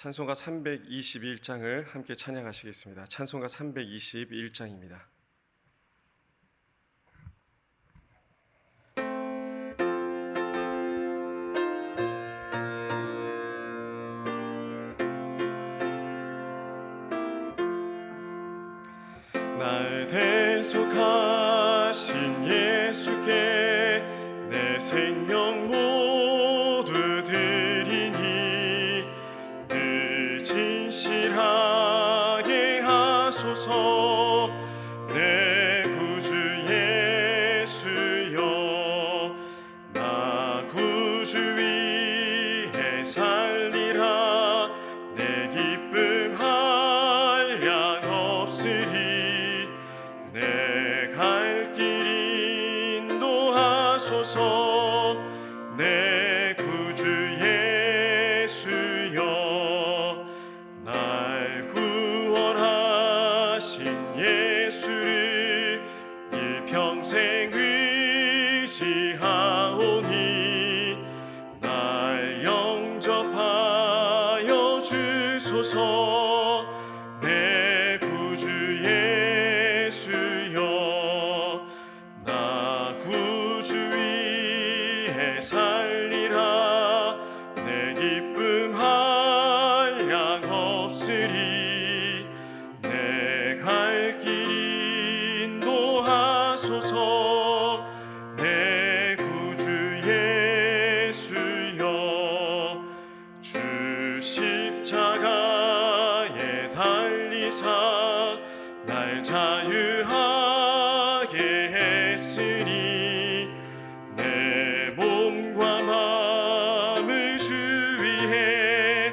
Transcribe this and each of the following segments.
찬송가 321장을 함께 찬양하시겠습니다. 찬송가 321장입니다. 날 대속하신 예수께 내 생명 모두 드리니 늘 진실하게 하소서. 내 구주 예수여, 나 구주 위에 살리라. 내 기쁨 한량 없으리. 내 갈 길 인도하소서. 내 구주 예수여, 날 구원하신 예수를 일평생 의지하오니 날 영접하여 주소서. 내 구주 예수여, 나 구주 위에 살리라. 내 기쁨 한량 없으리. 내 갈 길 인도하소서. 내 구주 예수여, 주 십자가에 달리사 날 자유하게 했으니 내 몸과 마음을 주 위에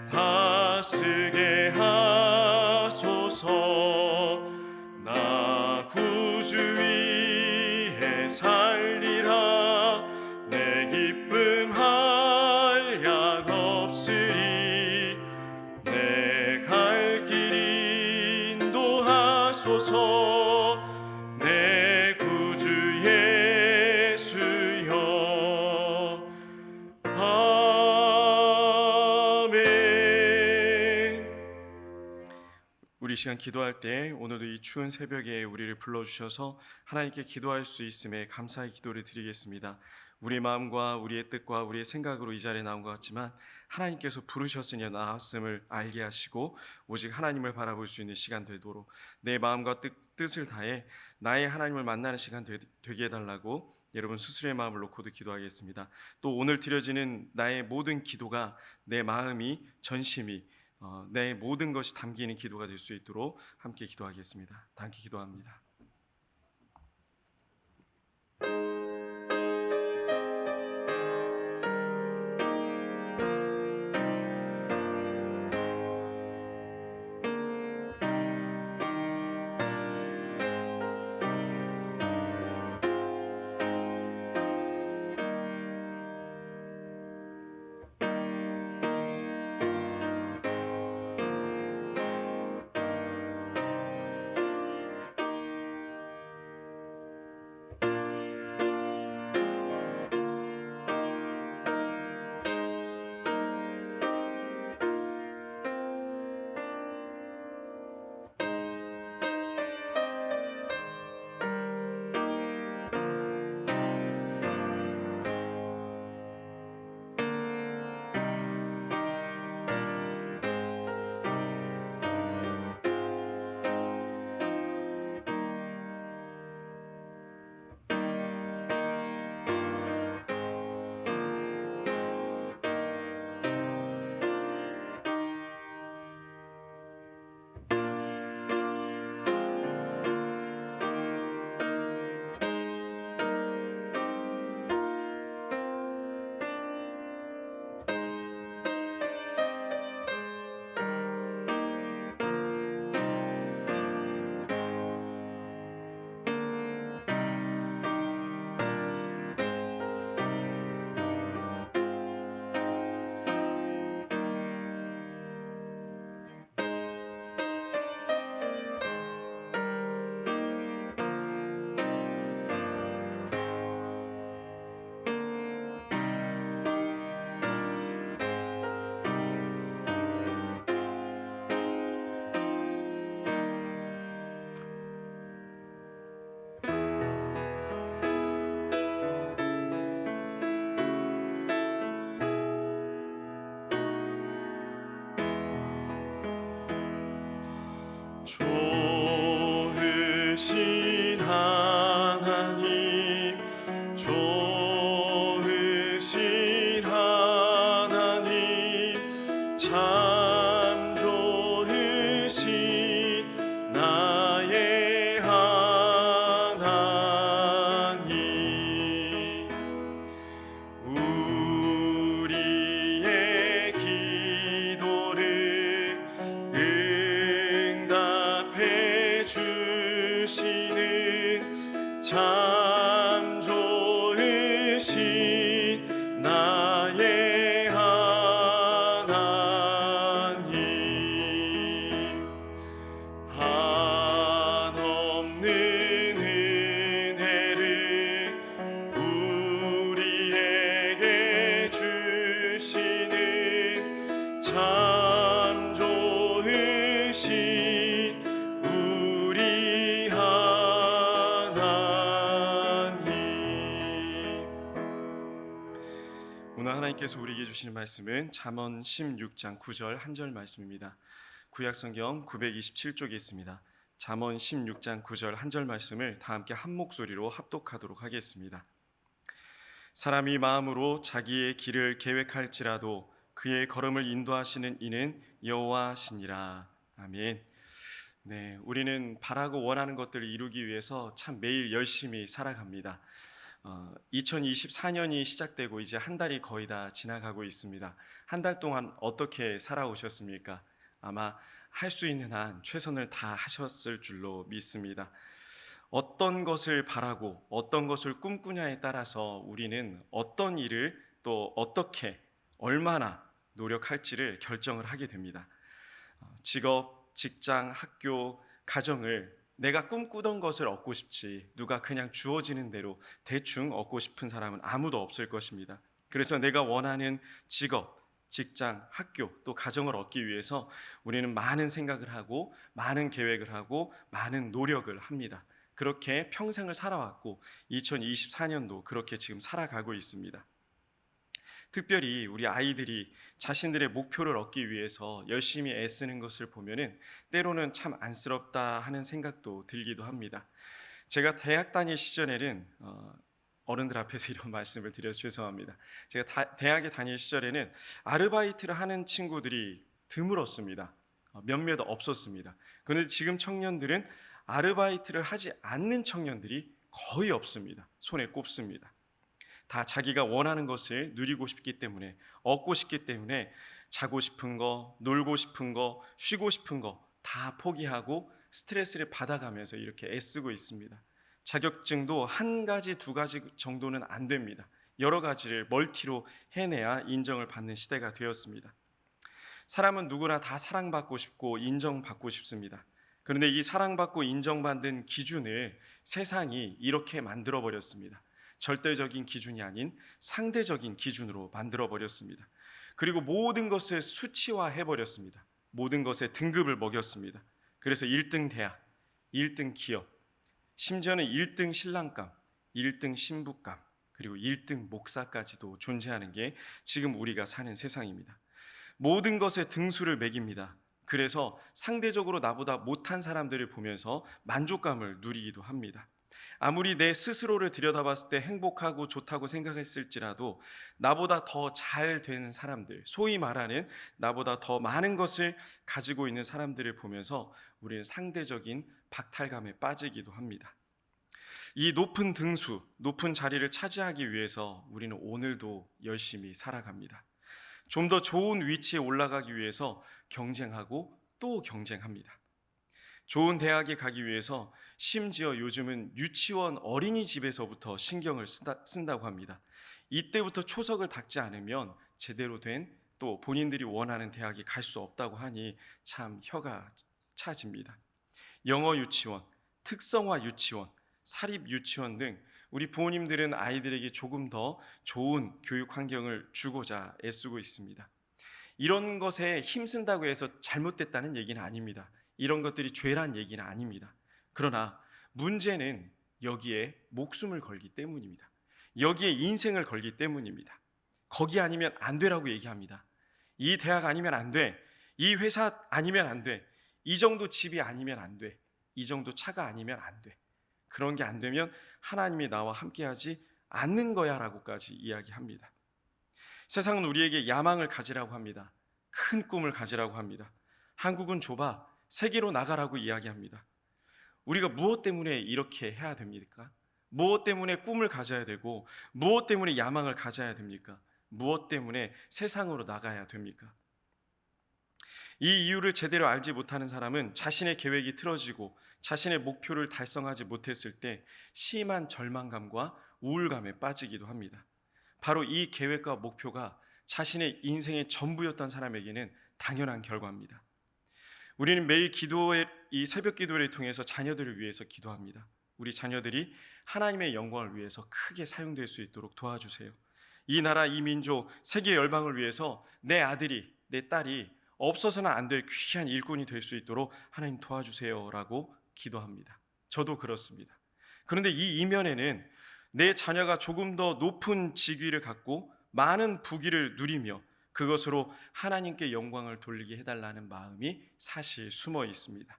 다쓰게 하소서. 나 구주 위에 살리라. 내 기쁨 한량 없으리. 내 갈 길 인도하소서. 내 구주 예수여. 아멘. 우리 시간 기도할 때 오늘도 이 추운 새벽에 우리를 불러주셔서 하나님께 기도할 수 있음에 감사의 기도를 드리겠습니다. 우리의 마음과 우리의 뜻과 우리의 생각으로 이 자리에 나온 것 같지만 하나님께서 부르셨으니 나왔음을 알게 하시고 오직 하나님을 바라볼 수 있는 시간 되도록 내 마음과 뜻을 다해 나의 하나님을 만나는 시간 되게 해달라고 여러분 스스로의 마음을 놓고도 기도하겠습니다. 또 오늘 드려지는 나의 모든 기도가 내 마음이 전심이 내 모든 것이 담기는 기도가 될 수 있도록 함께 기도하겠습니다. 다 함께 기도합니다. 나의 하나님, 한없는 은혜를 우리에게 주시는 참 좋으신 우리 하나님. 오늘 하나님께서 우리에게 주시는 말씀은 잠언 16장 9절 한 절 말씀입니다. 구약성경 927쪽에 있습니다. 잠언 16장 9절 한 절 말씀을 다 함께 한 목소리로 합독하도록 하겠습니다. 사람이 마음으로 자기의 길을 계획할지라도 그의 걸음을 인도하시는 이는 여호와시니라. 아멘. 네, 우리는 바라고 원하는 것들을 이루기 위해서 참 매일 열심히 살아갑니다. 2024년이 시작되고 이제 한 달이 거의 다 지나가고 있습니다. 한 달 동안 어떻게 살아오셨습니까? 아마 할 수 있는 한 최선을 다 하셨을 줄로 믿습니다. 어떤 것을 바라고 어떤 것을 꿈꾸냐에 따라서 우리는 어떤 일을 또 어떻게 얼마나 노력할지를 결정을 하게 됩니다. 직업, 직장, 학교, 가정을 내가 꿈꾸던 것을 얻고 싶지 누가 그냥 주어지는 대로 대충 얻고 싶은 사람은 아무도 없을 것입니다. 그래서 내가 원하는 직업, 직장, 학교 또 가정을 얻기 위해서 우리는 많은 생각을 하고 많은 계획을 하고 많은 노력을 합니다. 그렇게 평생을 살아왔고 2024년도 그렇게 지금 살아가고 있습니다. 특별히 우리 아이들이 자신들의 목표를 얻기 위해서 열심히 애쓰는 것을 보면은 때로는 참 안쓰럽다 하는 생각도 들기도 합니다. 제가 대학 다닐 시절에는 어른들 앞에서 이런 말씀을 드려서 죄송합니다. 제가 대학에 다닐 시절에는 아르바이트를 하는 친구들이 드물었습니다. 몇몇 없었습니다. 그런데 지금 청년들은 아르바이트를 하지 않는 청년들이 거의 없습니다. 손에 꼽습니다. 다 자기가 원하는 것을 누리고 싶기 때문에, 얻고 싶기 때문에 자고 싶은 거, 놀고 싶은 거, 쉬고 싶은 거 다 포기하고 스트레스를 받아가면서 이렇게 애쓰고 있습니다. 자격증도 한 가지, 두 가지 정도는 안 됩니다. 여러 가지를 멀티로 해내야 인정을 받는 시대가 되었습니다. 사람은 누구나 다 사랑받고 싶고 인정받고 싶습니다. 그런데 이 사랑받고 인정받는 기준을 세상이 이렇게 만들어버렸습니다. 절대적인 기준이 아닌 상대적인 기준으로 만들어버렸습니다. 그리고 모든 것을 수치화해버렸습니다. 모든 것에 등급을 먹였습니다. 그래서 1등 대학, 1등 기업, 심지어는 1등 신랑감, 1등 신부감, 그리고 1등 목사까지도 존재하는 게 지금 우리가 사는 세상입니다. 모든 것에 등수를 매깁니다. 그래서 상대적으로 나보다 못한 사람들을 보면서 만족감을 누리기도 합니다. 아무리 내 스스로를 들여다봤을 때 행복하고 좋다고 생각했을지라도 나보다 더 잘 된 사람들, 소위 말하는 나보다 더 많은 것을 가지고 있는 사람들을 보면서 우리는 상대적인 박탈감에 빠지기도 합니다. 이 높은 등수, 높은 자리를 차지하기 위해서 우리는 오늘도 열심히 살아갑니다. 좀 더 좋은 위치에 올라가기 위해서 경쟁하고 또 경쟁합니다. 좋은 대학에 가기 위해서 심지어 요즘은 유치원 어린이집에서부터 신경을 쓴다고 합니다. 이때부터 초석을 닦지 않으면 제대로 된 또 본인들이 원하는 대학에 갈 수 없다고 하니 참 혀가 차집니다. 영어 유치원, 특성화 유치원, 사립 유치원 등 우리 부모님들은 아이들에게 조금 더 좋은 교육 환경을 주고자 애쓰고 있습니다. 이런 것에 힘쓴다고 해서 잘못됐다는 얘기는 아닙니다. 이런 것들이 죄란 얘기는 아닙니다. 그러나 문제는 여기에 목숨을 걸기 때문입니다. 여기에 인생을 걸기 때문입니다. 거기 아니면 안 되라고 얘기합니다. 이 대학 아니면 안 돼. 이 회사 아니면 안 돼. 이 정도 집이 아니면 안 돼. 이 정도 차가 아니면 안 돼. 그런 게 안 되면 하나님이 나와 함께하지 않는 거야 라고까지 이야기합니다. 세상은 우리에게 야망을 가지라고 합니다. 큰 꿈을 가지라고 합니다. 한국은 좁아 세계로 나가라고 이야기합니다. 우리가 무엇 때문에 이렇게 해야 됩니까? 무엇 때문에 꿈을 가져야 되고 무엇 때문에 야망을 가져야 됩니까? 무엇 때문에 세상으로 나가야 됩니까? 이 이유를 제대로 알지 못하는 사람은 자신의 계획이 틀어지고 자신의 목표를 달성하지 못했을 때 심한 절망감과 우울감에 빠지기도 합니다. 바로 이 계획과 목표가 자신의 인생의 전부였던 사람에게는 당연한 결과입니다. 우리는 매일 이 새벽 기도를 통해서 자녀들을 위해서 기도합니다. 우리 자녀들이 하나님의 영광을 위해서 크게 사용될 수 있도록 도와주세요. 이 나라, 이 민족, 세계 열방을 위해서 내 아들이, 내 딸이 없어서는 안 될 귀한 일꾼이 될 수 있도록 하나님 도와주세요라고 기도합니다. 저도 그렇습니다. 그런데 이 이면에는 내 자녀가 조금 더 높은 직위를 갖고 많은 부귀를 누리며 그것으로 하나님께 영광을 돌리게 해달라는 마음이 사실 숨어 있습니다.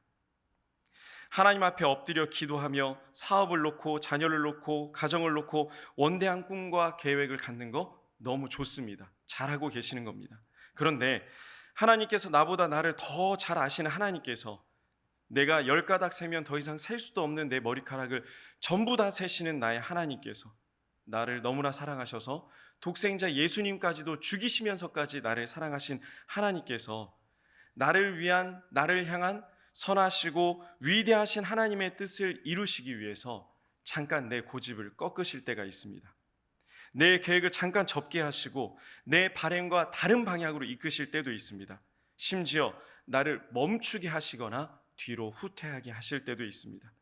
하나님 앞에 엎드려 기도하며 사업을 놓고 자녀를 놓고 가정을 놓고 원대한 꿈과 계획을 갖는 거 너무 좋습니다. 잘하고 계시는 겁니다. 그런데 하나님께서 나보다 나를 더 잘 아시는 하나님께서 내가 10가닥 세면 더 이상 셀 수도 없는 내 머리카락을 전부 다 세시는 나의 하나님께서 나를 너무나 사랑하셔서 독생자 예수님까지도 죽이시면서까지 나를 사랑하신 하나님께서 나를 향한 선하시고 위대하신 하나님의 뜻을 이루시기 위해서 잠깐 내 고집을 꺾으실 때가 있습니다. 내 계획을 잠깐 접게 하시고 내 발행과 다른 방향으로 이끄실 때도 있습니다. 심지어 나를 멈추게 하시거나 뒤로 후퇴하게 하실 때도 있습니다.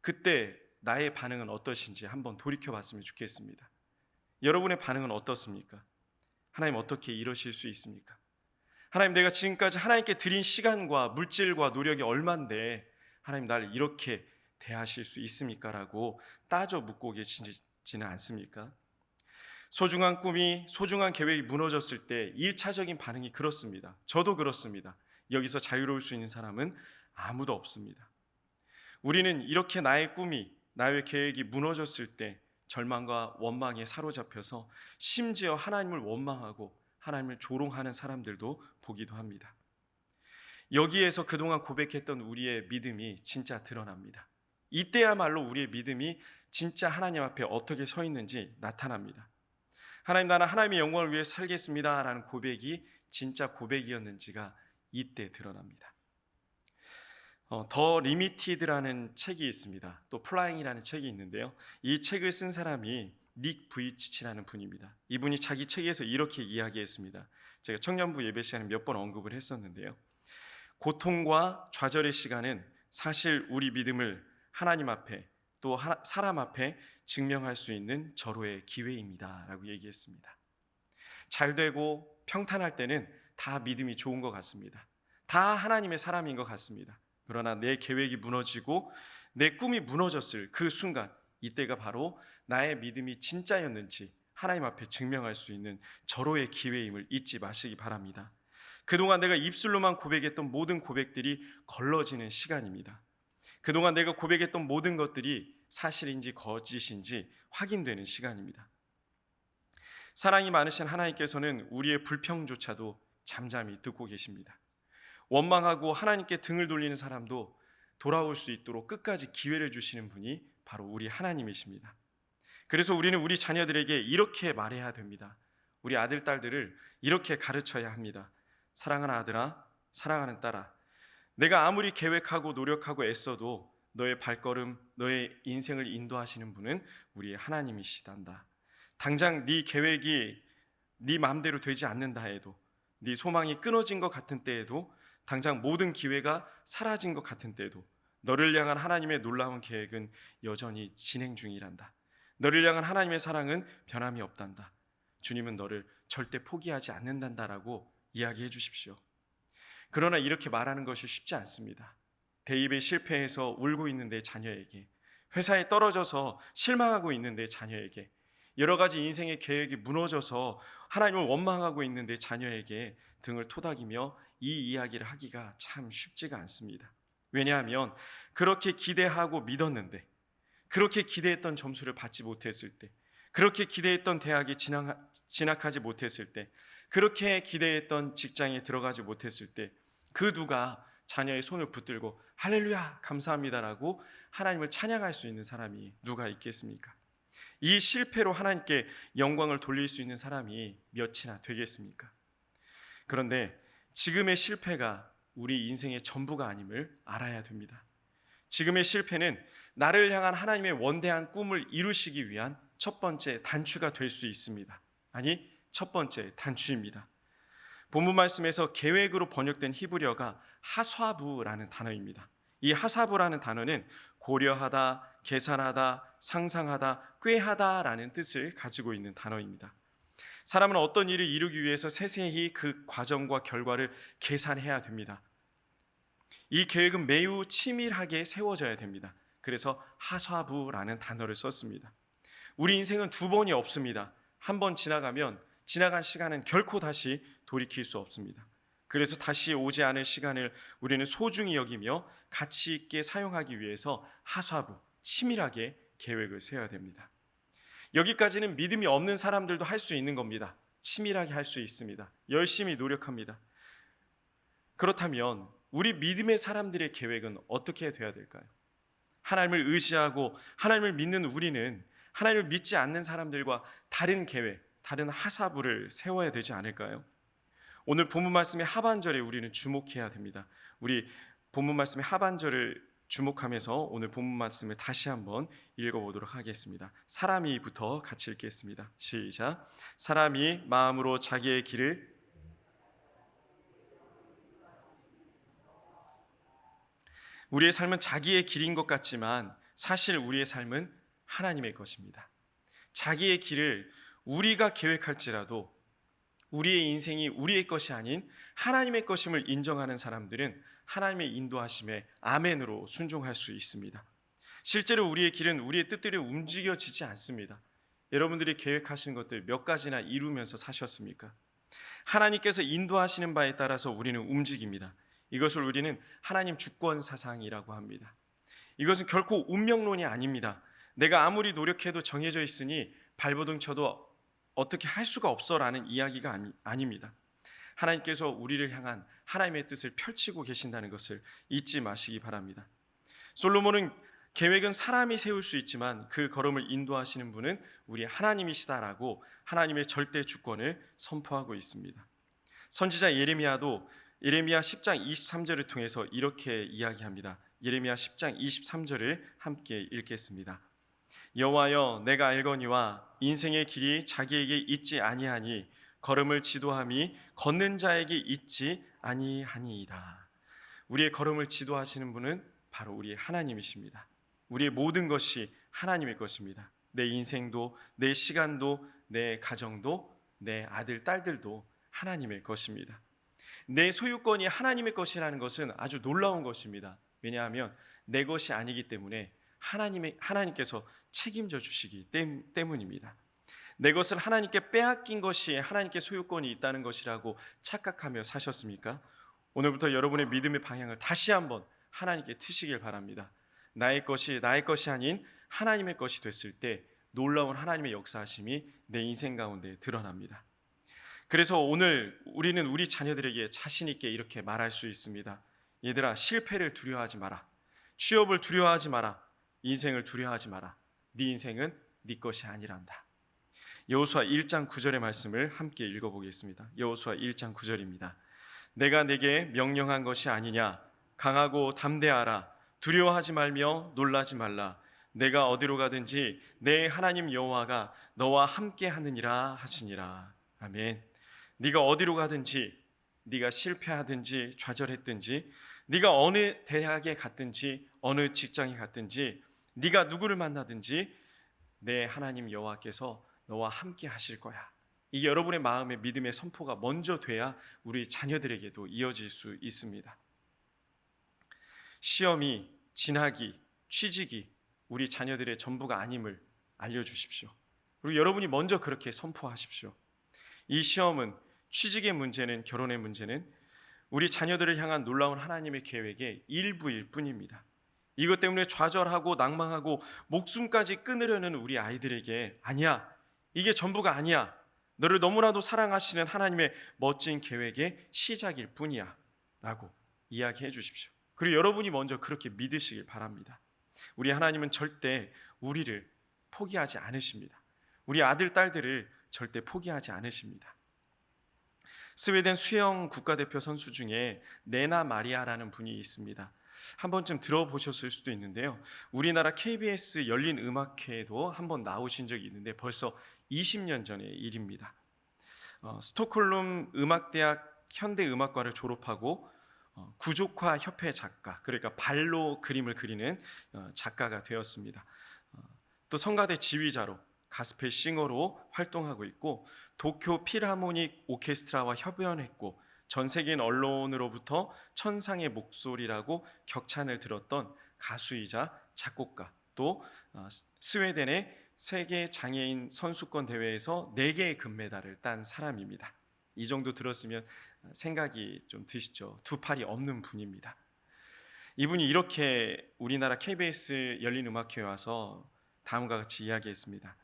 그때 나의 반응은 어떠신지 한번 돌이켜 봤으면 좋겠습니다. 여러분의 반응은 어떻습니까? 하나님 어떻게 이러실 수 있습니까? 하나님, 내가 지금까지 하나님께 드린 시간과 물질과 노력이 얼만데 하나님 나를 이렇게 대하실 수 있습니까? 라고 따져 묻고 계시지는 않습니까? 소중한 꿈이, 소중한 계획이 무너졌을 때 1차적인 반응이 그렇습니다. 저도 그렇습니다. 여기서 자유로울 수 있는 사람은 아무도 없습니다. 우리는 이렇게 나의 꿈이, 나의 계획이 무너졌을 때 절망과 원망에 사로잡혀서 심지어 하나님을 원망하고 하나님을 조롱하는 사람들도 보기도 합니다. 여기에서 그동안 고백했던 우리의 믿음이 진짜 드러납니다. 이때야말로 우리의 믿음이 진짜 하나님 앞에 어떻게 서 있는지 나타납니다. 하나님, 나는 하나님의 영광을 위해 살겠습니다 라는 고백이 진짜 고백이었는지가 이때 드러납니다. 더 리미티드라는 책이 있습니다. 또 플라잉이라는 책이 있는데요, 이 책을 쓴 사람이 닉 부이치치라는 분입니다. 이분이 자기 책에서 이렇게 이야기했습니다. 제가 청년부 예배 시간에 몇 번 언급을 했었는데요, 고통과 좌절의 시간은 사실 우리 믿음을 하나님 앞에 또 사람 앞에 증명할 수 있는 절호의 기회입니다 라고 얘기했습니다. 잘 되고 평탄할 때는 다 믿음이 좋은 것 같습니다. 다 하나님의 사람인 것 같습니다. 그러나 내 계획이 무너지고 내 꿈이 무너졌을 그 순간, 이때가 바로 나의 믿음이 진짜였는지 하나님 앞에 증명할 수 있는 절호의 기회임을 잊지 마시기 바랍니다. 그동안 내가 입술로만 고백했던 모든 고백들이 걸러지는 시간입니다. 그동안 내가 고백했던 모든 것들이 사실인지 거짓인지 확인되는 시간입니다. 사랑이 많으신 하나님께서는 우리의 불평조차도 잠잠히 듣고 계십니다. 원망하고 하나님께 등을 돌리는 사람도 돌아올 수 있도록 끝까지 기회를 주시는 분이 바로 우리 하나님이십니다. 그래서 우리는 우리 자녀들에게 이렇게 말해야 됩니다. 우리 아들, 딸들을 이렇게 가르쳐야 합니다. 사랑하는 아들아, 사랑하는 딸아, 내가 아무리 계획하고 노력하고 애써도 너의 발걸음, 너의 인생을 인도하시는 분은 우리 하나님이시단다. 당장 네 계획이 네 마음대로 되지 않는다 해도, 네 소망이 끊어진 것 같은 때에도, 당장 모든 기회가 사라진 것 같은 때에도 너를 향한 하나님의 놀라운 계획은 여전히 진행 중이란다. 너를 향한 하나님의 사랑은 변함이 없단다. 주님은 너를 절대 포기하지 않는단다라고 이야기해 주십시오. 그러나 이렇게 말하는 것이 쉽지 않습니다. 대입에 실패해서 울고 있는 내 자녀에게, 회사에 떨어져서 실망하고 있는 내 자녀에게, 여러 가지 인생의 계획이 무너져서 하나님을 원망하고 있는 내 자녀에게 등을 토닥이며 이 이야기를 하기가 참 쉽지가 않습니다. 왜냐하면 그렇게 기대하고 믿었는데, 그렇게 기대했던 점수를 받지 못했을 때, 그렇게 기대했던 대학에 진학하지 못했을 때, 그렇게 기대했던 직장에 들어가지 못했을 때, 그 누가 자녀의 손을 붙들고 할렐루야 감사합니다라고 하나님을 찬양할 수 있는 사람이 누가 있겠습니까? 이 실패로 하나님께 영광을 돌릴 수 있는 사람이 몇이나 되겠습니까? 그런데 지금의 실패가 우리 인생의 전부가 아님을 알아야 됩니다. 지금의 실패는 나를 향한 하나님의 원대한 꿈을 이루시기 위한 첫 번째 단추가 될 수 있습니다. 아니, 첫 번째 단추입니다. 본문 말씀에서 계획으로 번역된 히브리어가 하사부라는 단어입니다. 이 하사부라는 단어는 고려하다, 계산하다, 상상하다, 꾀하다라는 뜻을 가지고 있는 단어입니다. 사람은 어떤 일을 이루기 위해서 세세히 그 과정과 결과를 계산해야 됩니다. 이 계획은 매우 치밀하게 세워져야 됩니다. 그래서 하사부라는 단어를 썼습니다. 우리 인생은 두 번이 없습니다. 한 번 지나가면 지나간 시간은 결코 다시 돌이킬 수 없습니다. 그래서 다시 오지 않을 시간을 우리는 소중히 여기며 가치 있게 사용하기 위해서 하사부, 치밀하게 계획을 세워야 됩니다. 여기까지는 믿음이 없는 사람들도 할 수 있는 겁니다. 치밀하게 할 수 있습니다. 열심히 노력합니다. 그렇다면 우리 믿음의 사람들의 계획은 어떻게 돼야 될까요? 하나님을 의지하고 하나님을 믿는 우리는 하나님을 믿지 않는 사람들과 다른 계획, 다른 하사부를 세워야 되지 않을까요? 오늘 본문 말씀의 하반절에 우리는 주목해야 됩니다. 우리 본문 말씀의 하반절을 주목하면서 오늘 본문 말씀을 다시 한번 읽어보도록 하겠습니다. 사람이부터 같이 읽겠습니다. 시작. 사람이 마음으로 자기의 길을 우리의 삶은 자기의 길인 것 같지만 사실 우리의 삶은 하나님의 것입니다. 자기의 길을 우리가 계획할지라도 우리의 인생이 우리의 것이 아닌 하나님의 것임을 인정하는 사람들은 하나님의 인도하심에 아멘으로 순종할 수 있습니다. 실제로 우리의 길은 우리의 뜻대로 움직여지지 않습니다. 여러분들이 계획하신 것들 몇 가지나 이루면서 사셨습니까? 하나님께서 인도하시는 바에 따라서 우리는 움직입니다. 이것을 우리는 하나님 주권 사상이라고 합니다. 이것은 결코 운명론이 아닙니다. 내가 아무리 노력해도 정해져 있으니 발버둥 쳐도 어떻게 할 수가 없어라는 이야기가 아닙니다. 하나님께서 우리를 향한 하나님의 뜻을 펼치고 계신다는 것을 잊지 마시기 바랍니다. 솔로몬은 계획은 사람이 세울 수 있지만 그 걸음을 인도하시는 분은 우리 하나님이시다라고 하나님의 절대 주권을 선포하고 있습니다. 선지자 예레미야도 예레미야 10장 23절을 통해서 이렇게 이야기합니다. 예레미야 10장 23절을 함께 읽겠습니다. 여호와여, 내가 알거니와 인생의 길이 자기에게 있지 아니하니 걸음을 지도함이 걷는 자에게 있지 아니하니이다. 우리의 걸음을 지도하시는 분은 바로 우리의 하나님이십니다. 우리의 모든 것이 하나님의 것입니다. 내 인생도, 내 시간도, 내 가정도, 내 아들, 딸들도 하나님의 것입니다. 내 소유권이 하나님의 것이라는 것은 아주 놀라운 것입니다. 왜냐하면 내 것이 아니기 때문에 하나님께서 책임져 주시기 때문입니다. 내 것을 하나님께 빼앗긴 것이 하나님께 소유권이 있다는 것이라고 착각하며 사셨습니까? 오늘부터 여러분의 믿음의 방향을 다시 한번 하나님께 트시길 바랍니다. 나의 것이 아닌 하나님의 것이 됐을 때 놀라운 하나님의 역사하심이 내 인생 가운데 드러납니다. 그래서 오늘 우리는 우리 자녀들에게 자신 있게 이렇게 말할 수 있습니다. 얘들아, 실패를 두려워하지 마라. 취업을 두려워하지 마라. 인생을 두려워하지 마라. 네 인생은 네 것이 아니란다. 여호수아 1장 9절의 말씀을 함께 읽어보겠습니다. 여호수아 1장 9절입니다. 내가 내게 명령한 것이 아니냐. 강하고 담대하라. 두려워하지 말며 놀라지 말라. 내가 어디로 가든지 내 하나님 여호와가 너와 함께 하느니라 하시니라. 아멘. 네가 어디로 가든지, 네가 실패하든지 좌절했든지, 네가 어느 대학에 갔든지 어느 직장에 갔든지, 네가 누구를 만나든지 내 하나님 여호와께서 너와 함께 하실 거야. 이게 여러분의 마음의 믿음의 선포가 먼저 돼야 우리 자녀들에게도 이어질 수 있습니다. 시험이, 진학이, 취직이 우리 자녀들의 전부가 아님을 알려주십시오. 그리고 여러분이 먼저 그렇게 선포하십시오. 이 시험은, 취직의 문제는, 결혼의 문제는 우리 자녀들을 향한 놀라운 하나님의 계획의 일부일 뿐입니다. 이것 때문에 좌절하고 낭망하고 목숨까지 끊으려는 우리 아이들에게 아니야, 이게 전부가 아니야, 너를 너무나도 사랑하시는 하나님의 멋진 계획의 시작일 뿐이야 라고 이야기해 주십시오. 그리고 여러분이 먼저 그렇게 믿으시길 바랍니다. 우리 하나님은 절대 우리를 포기하지 않으십니다. 우리 아들, 딸들을 절대 포기하지 않으십니다. 스웨덴 수영 국가대표 선수 중에 레나 마리아라는 분이 있습니다. 한 번쯤 들어보셨을 수도 있는데요. 우리나라 KBS 열린 음악회에도 한번 나오신 적이 있는데 벌써 20년 전의 일입니다. 스톡홀름 음악대학 현대음악과를 졸업하고 구족화 협회 작가, 그러니까 발로 그림을 그리는 작가가 되었습니다. 또 성가대 지휘자로 가스펠 싱어로 활동하고 있고 도쿄 필하모닉 오케스트라와 협연했고 전 세계인 언론으로부터 천상의 목소리라고 격찬을 들었던 가수이자 작곡가, 또 스웨덴의 세계 장애인 선수권 대회에서 4개의 금메달을 딴 사람입니다. 이 정도 들었으면 생각이 좀 드시죠? 두 팔이 없는 분입니다. 이분이 이렇게 우리나라 KBS 열린음악회에 와서 다음과 같이 이야기했습니다.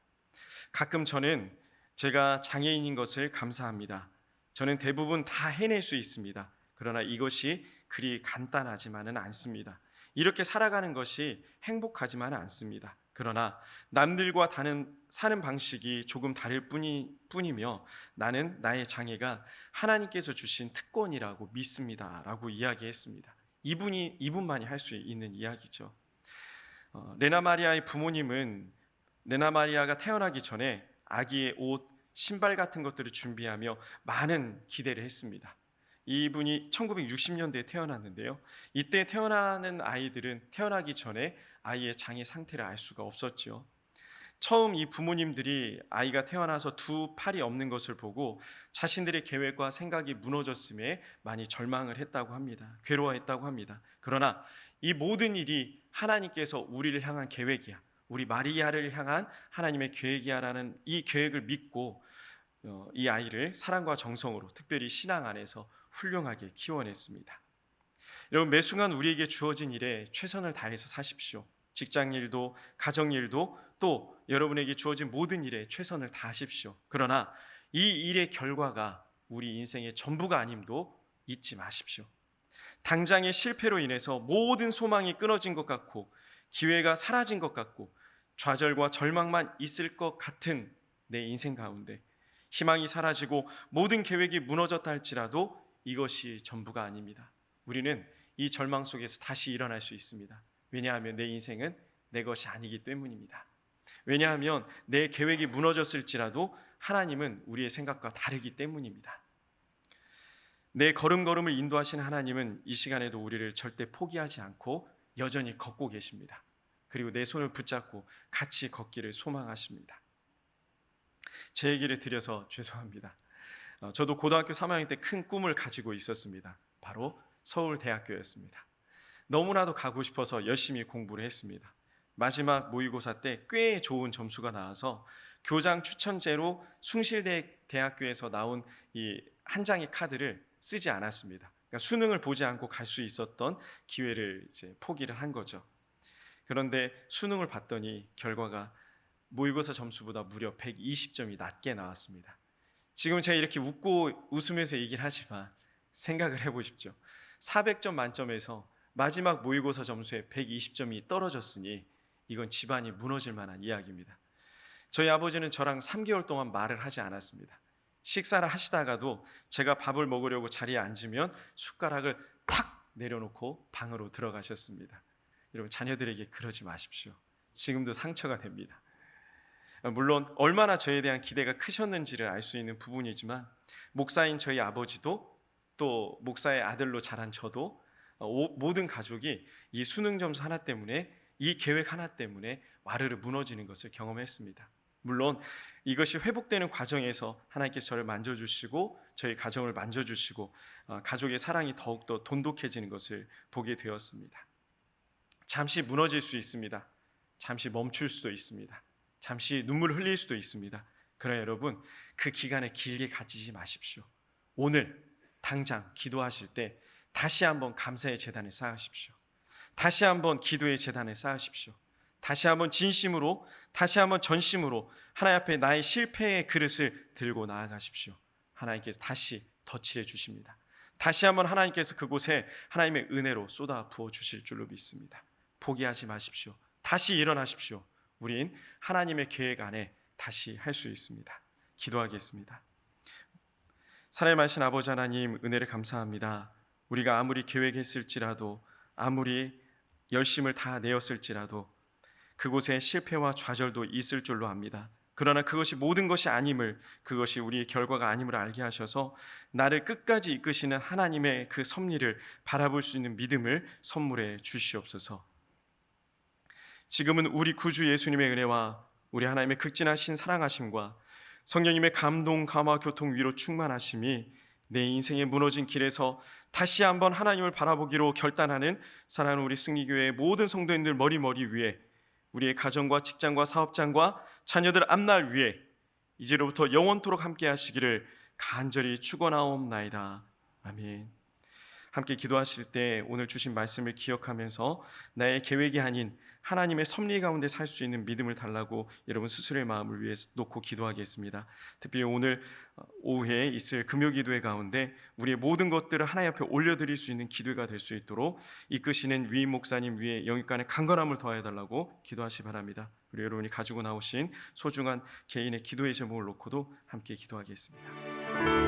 가끔 저는 제가 장애인인 것을 감사합니다. 저는 대부분 다 해낼 수 있습니다. 그러나 이것이 그리 간단하지만은 않습니다. 이렇게 살아가는 것이 행복하지만은 않습니다. 그러나 남들과 사는 방식이 조금 다를 뿐이며 나는 나의 장애가 하나님께서 주신 특권이라고 믿습니다 라고 이야기했습니다. 이분만이 할 수 있는 이야기죠. 레나 마리아의 부모님은 레나 마리아가 태어나기 전에 아기의 옷, 신발 같은 것들을 준비하며 많은 기대를 했습니다. 이분이 1960년대에 태어났는데요. 이때 태어나는 아이들은 태어나기 전에 아이의 장애 상태를 알 수가 없었죠. 처음 이 부모님들이 아이가 태어나서 두 팔이 없는 것을 보고 자신들의 계획과 생각이 무너졌음에 많이 절망을 했다고 합니다. 괴로워했다고 합니다. 그러나 이 모든 일이 하나님께서 우리를 향한 계획이야, 우리 마리아를 향한 하나님의 계획이야라는 이 계획을 믿고 이 아이를 사랑과 정성으로, 특별히 신앙 안에서 훌륭하게 키워냈습니다. 여러분, 매 순간 우리에게 주어진 일에 최선을 다해서 사십시오. 직장일도 가정일도 또 여러분에게 주어진 모든 일에 최선을 다하십시오. 그러나 이 일의 결과가 우리 인생의 전부가 아님도 잊지 마십시오. 당장의 실패로 인해서 모든 소망이 끊어진 것 같고 기회가 사라진 것 같고 좌절과 절망만 있을 것 같은 내 인생 가운데 희망이 사라지고 모든 계획이 무너졌다 할지라도 이것이 전부가 아닙니다. 우리는 이 절망 속에서 다시 일어날 수 있습니다. 왜냐하면 내 인생은 내 것이 아니기 때문입니다. 왜냐하면 내 계획이 무너졌을지라도 하나님은 우리의 생각과 다르기 때문입니다. 내 걸음걸음을 인도하신 하나님은 이 시간에도 우리를 절대 포기하지 않고 여전히 걷고 계십니다. 그리고 내 손을 붙잡고 같이 걷기를 소망하십니다. 제 얘기를 드려서 죄송합니다. 저도 고등학교 3학년 때 큰 꿈을 가지고 있었습니다. 바로 서울대학교였습니다. 너무나도 가고 싶어서 열심히 공부를 했습니다. 마지막 모의고사 때 꽤 좋은 점수가 나와서 교장 추천제로 숭실대학교에서 나온 이 한 장의 카드를 쓰지 않았습니다. 그러니까 수능을 보지 않고 갈 수 있었던 기회를 이제 포기를 한 거죠. 그런데 수능을 봤더니 결과가 모의고사 점수보다 무려 120점이 낮게 나왔습니다. 지금 제가 이렇게 웃고 웃으면서 얘기를 하지만 생각을 해보십시오. 400점 만점에서 마지막 모의고사 점수에 120점이 떨어졌으니 이건 집안이 무너질 만한 이야기입니다. 저희 아버지는 저랑 3개월 동안 말을 하지 않았습니다. 식사를 하시다가도 제가 밥을 먹으려고 자리에 앉으면 숟가락을 탁 내려놓고 방으로 들어가셨습니다. 여러분, 자녀들에게 그러지 마십시오. 지금도 상처가 됩니다. 물론 얼마나 저에 대한 기대가 크셨는지를 알 수 있는 부분이지만 목사인 저희 아버지도 또 목사의 아들로 자란 저도 모든 가족이 이 수능 점수 하나 때문에, 이 계획 하나 때문에 와르르 무너지는 것을 경험했습니다. 물론 이것이 회복되는 과정에서 하나님께서 저를 만져주시고 저희 가정을 만져주시고 가족의 사랑이 더욱더 돈독해지는 것을 보게 되었습니다. 잠시 무너질 수 있습니다. 잠시 멈출 수도 있습니다. 잠시 눈물 흘릴 수도 있습니다. 그러나 여러분, 그 기간을 길게 가지지 마십시오. 오늘 당장 기도하실 때 다시 한번 감사의 제단을 쌓으십시오. 다시 한번 기도의 제단을 쌓으십시오. 다시 한번 진심으로, 다시 한번 전심으로 하나님 앞에 나의 실패의 그릇을 들고 나아가십시오. 하나님께서 다시 덧칠해 주십니다. 다시 한번 하나님께서 그곳에 하나님의 은혜로 쏟아 부어 주실 줄로 믿습니다. 포기하지 마십시오. 다시 일어나십시오. 우린 하나님의 계획 안에 다시 할 수 있습니다. 기도하겠습니다. 사랑하신 아버지 하나님, 은혜를 감사합니다. 우리가 아무리 계획했을지라도, 아무리 열심을 다 내었을지라도 그곳에 실패와 좌절도 있을 줄로 압니다. 그러나 그것이 모든 것이 아님을, 그것이 우리의 결과가 아님을 알게 하셔서 나를 끝까지 이끄시는 하나님의 그 섭리를 바라볼 수 있는 믿음을 선물해 주시옵소서. 지금은 우리 구주 예수님의 은혜와 우리 하나님의 극진하신 사랑하심과 성령님의 감동, 감화, 교통, 위로 충만하심이 내 인생의 무너진 길에서 다시 한번 하나님을 바라보기로 결단하는 사랑하는 우리 승리교회의 모든 성도님들 머리 위에, 우리의 가정과 직장과 사업장과 자녀들 앞날 위에 이제로부터 영원토록 함께 하시기를 간절히 축원하옵나이다. 아멘. 함께 기도하실 때 오늘 주신 말씀을 기억하면서 나의 계획이 아닌 하나님의 섭리 가운데 살 수 있는 믿음을 달라고 여러분 스스로의 마음을 위해 놓고 기도하겠습니다. 특별히 오늘 오후에 있을 금요기도회 가운데 우리의 모든 것들을 하나님 앞에 올려드릴 수 있는 기도가 될 수 있도록 이끄시는 위임 목사님 위에 영육간의 강건함을 더해달라고 기도하시 바랍니다. 우리 여러분이 가지고 나오신 소중한 개인의 기도의 제목을 놓고도 함께 기도하겠습니다.